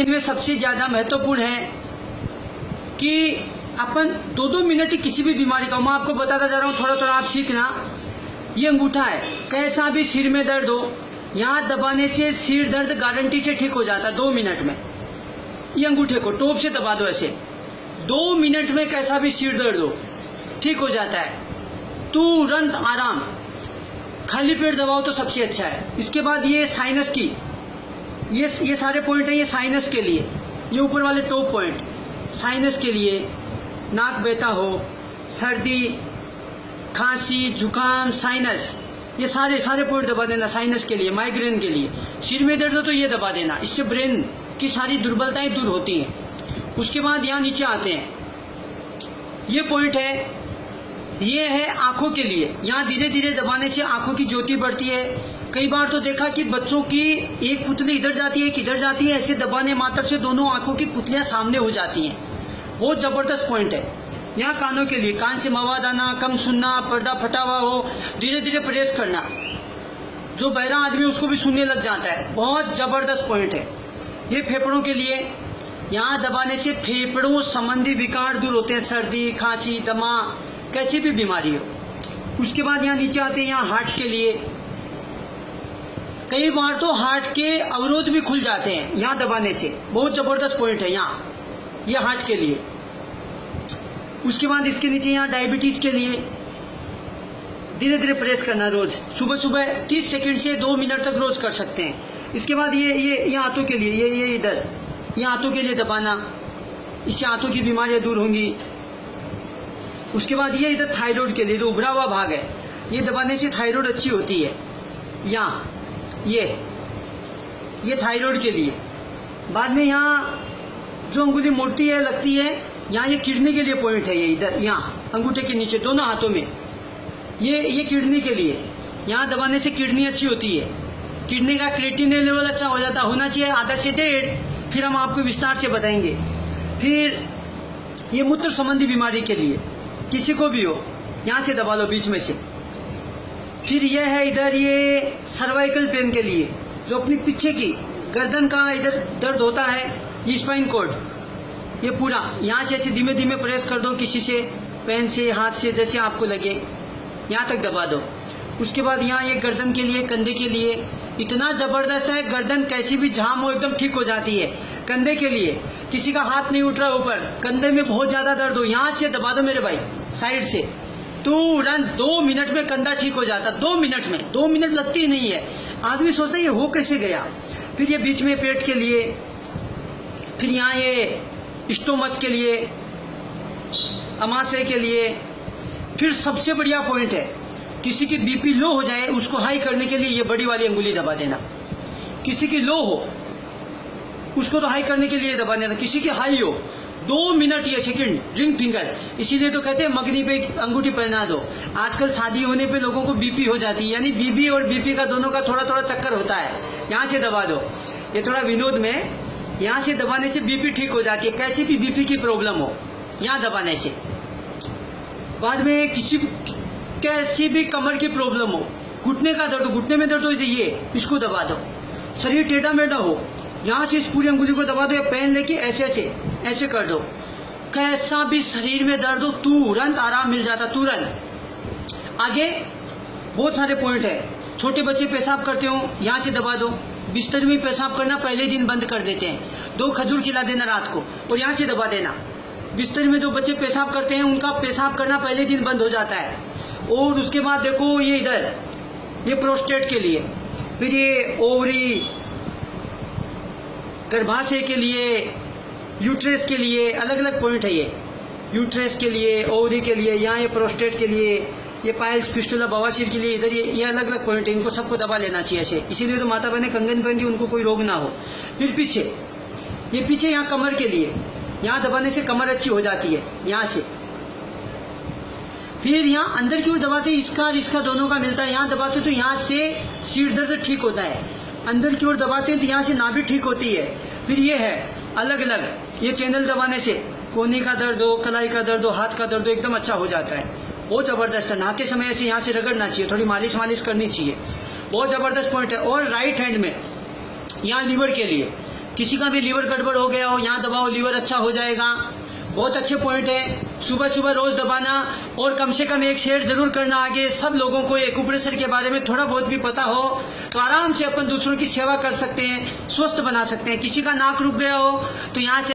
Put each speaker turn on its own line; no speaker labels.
में सबसे ज़्यादा महत्वपूर्ण है कि अपन 2-2 मिनट की किसी भी बीमारी का, मैं आपको बताता जा रहा हूँ, थोड़ा थोड़ा आप सीखना। ये अंगूठा है, कैसा भी सिर में दर्द हो, यहाँ दबाने से सिर दर्द गारंटी से ठीक हो जाता है 2 मिनट में। ये अंगूठे को टोप से दबा दो ऐसे, 2 मिनट में कैसा भी सिर दर्द हो ठीक हो जाता है, तुरंत आराम। खाली पेट दबाओ तो सबसे अच्छा है। इसके बाद ये साइनस की, ये सारे पॉइंट हैं, ये साइनस के लिए, ये ऊपर वाले टॉप पॉइंट साइनस के लिए। नाक बहता हो, सर्दी, खांसी, जुकाम, साइनस, ये सारे पॉइंट दबा देना साइनस के लिए। माइग्रेन के लिए, सिर में दर्द हो तो ये दबा देना, इससे ब्रेन की सारी दुर्बलताएं दूर होती हैं। उसके बाद यहाँ नीचे आते हैं, ये पॉइंट है, ये है आंखों के लिए। यहाँ धीरे धीरे दबाने से आंखों की ज्योति बढ़ती है। कई बार तो देखा कि बच्चों की एक पुतली इधर जाती है, एक इधर जाती है, ऐसे दबाने मात्र से दोनों आंखों की पुतलियां सामने हो जाती हैं। बहुत जबरदस्त पॉइंट है। यहाँ कानों के लिए, कान से मवाद आना, कम सुनना, पर्दा फटा हुआ हो, धीरे धीरे प्रेस करना, जो बहरा आदमी उसको भी सुनने लग जाता है। बहुत जबरदस्त पॉइंट है। ये फेफड़ों के लिए, यहाँ दबाने से फेफड़ों संबंधी विकार दूर होते हैं, सर्दी, खांसी, दमा, कैसी भी बीमारी हो। उसके बाद यहाँ नीचे आते हैं, यहाँ हार्ट के लिए। कई बार तो हार्ट के अवरोध भी खुल जाते हैं यहाँ दबाने से, बहुत जबरदस्त पॉइंट है यहाँ, ये हार्ट के लिए। उसके बाद इसके नीचे यहाँ डायबिटीज के लिए, धीरे धीरे प्रेस करना रोज, सुबह सुबह 30 सेकंड से 2 मिनट तक रोज कर सकते हैं। इसके बाद ये हाथों के लिए, ये इधर, ये हाथों के लिए दबाना, इससे हाथों की बीमारियां दूर होंगी। उसके बाद ये इधर थायराइड के लिए, जो उभरा हुआ भाग है, ये दबाने से थायराइड अच्छी होती है। यहाँ ये थायराइड के लिए। बाद में यहाँ जो अंगुली मोड़ती है, लगती है, यहाँ ये किडनी के लिए पॉइंट है। ये इधर, यहाँ अंगूठे के नीचे दोनों हाथों में, ये किडनी के लिए। यहाँ दबाने से किडनी अच्छी होती है, किडनी का क्रिएटिनिन लेवल अच्छा हो जाता, होना चाहिए आधा से 1.5, फिर हम आपको विस्तार से बताएंगे। फिर ये मूत्र संबंधी बीमारी के लिए, किसी को भी हो, यहाँ से दबा लो बीच में से। फिर यह है इधर, ये सर्वाइकल पेन के लिए, जो अपनी पीछे की गर्दन का इधर दर्द होता है, ये स्पाइन कॉर्ड, ये पूरा यहाँ से ऐसे धीमे धीमे प्रेस कर दो, किसी से, पेन से, हाथ से, जैसे आपको लगे, यहाँ तक दबा दो। उसके बाद यहाँ ये गर्दन के लिए, कंधे के लिए, इतना जबरदस्त है, गर्दन कैसी भी जाम हो एकदम ठीक हो जाती है। कंधे के लिए, किसी का हाथ नहीं उठ रहा ऊपर, कंधे में बहुत ज्यादा दर्द हो, यहाँ से दबा दो मेरे भाई, साइड से, तुरंत 2 मिनट में कंधा ठीक हो जाता। 2 मिनट में, 2 मिनट लगती ही नहीं है। आदमी सोचता है ये हो कैसे गया। फिर ये बीच में पेट के लिए, फिर यहाँ ये स्टोमच के लिए, अमाशय के लिए। फिर सबसे बढ़िया पॉइंट है, किसी की बीपी लो हो जाए, उसको हाई करने के लिए ये बड़ी वाली अंगुली दबा देना। किसी की लो हो, उसको तो हाई करने के लिए दबा देना। किसी की हाई हो, 2 मिनट ये सेकंड, रिंग फिंगर, इसीलिए तो कहते हैं मगनी पे अंगूठी पहना दो। आजकल शादी होने पे लोगों को बीपी हो जाती है, यानी बीबी और बीपी का दोनों का थोड़ा थोड़ा चक्कर होता है। यहाँ से दबा दो, ये थोड़ा विनोद में, यहाँ से दबाने से बीपी ठीक हो जाती है, कैसी भी बीपी की प्रॉब्लम हो, यहाँ दबाने से। बाद में कैसी भी कमर की प्रॉब्लम हो, घुटने का दर्द हो, घुटने में दर्द हो, ये इसको दबा दो। शरीर टेढ़ा मेढ़ा हो, यहाँ से इस पूरी अंगुली को दबा दो, या पेन लेके ऐसे कर दो। कैसा भी शरीर में दर्द हो, तुरंत आराम मिल जाता, तुरंत। आगे बहुत सारे पॉइंट है। छोटे बच्चे पेशाब करते हो, यहाँ से दबा दो। बिस्तर में पेशाब करना पहले दिन बंद कर देते हैं, 2 खजूर खिला देना रात को और यहाँ से दबा देना। बिस्तर में जो बच्चे पेशाब करते हैं, उनका पेशाब करना पहले दिन बंद हो जाता है। और उसके बाद देखो ये इधर, ये प्रोस्टेट के लिए, फिर ये ओवरी, गर्भाशय के लिए, यूट्रस के लिए, अलग अलग पॉइंट है ये। यूट्रस के लिए, ओवरी के लिए, यहाँ ये प्रोस्टेट के लिए, ये पाइल्स, फिस्टुला, बवासीर के लिए, इधर ये अलग अलग पॉइंट है। इनको सबको दबा लेना चाहिए ऐसे, इसीलिए तो माता बहने कंगन पहनती, उनको कोई रोग ना हो। फिर पीछे, ये पीछे यहाँ कमर के लिए, यहाँ दबाने से कमर अच्छी हो जाती है, यहाँ से। फिर यहाँ अंदर की ओर दबाते, इसका दोनों का मिलता है, यहाँ दबाते तो यहाँ से सिर दर्द ठीक होता है। अंदर की ओर दबाते हैं तो यहाँ से नाभि ठीक होती है। फिर ये है अलग अलग, ये चैनल दबाने से कोहनी का दर्द हो, कलाई का दर्द हो, हाथ का दर्द हो, एकदम अच्छा हो जाता है। बहुत ज़बरदस्त है। नहाते समय ऐसे यहाँ से रगड़ना चाहिए, थोड़ी मालिश करनी चाहिए। बहुत ज़बरदस्त पॉइंट है। और राइट हैंड में यहाँ लीवर के लिए, किसी का भी लीवर गड़बड़ हो गया हो, यहाँ दबाओ लीवर अच्छा हो जाएगा। बहुत अच्छे पॉइंट है। सुबह सुबह रोज दबाना और कम से कम एक शेयर जरूर करना आगे। सब लोगों को एक्यूप्रेशर के बारे में थोड़ा बहुत भी पता हो तो आराम से अपन दूसरों की सेवा कर सकते हैं, स्वस्थ बना सकते हैं। किसी का नाक रुक गया हो तो यहाँ से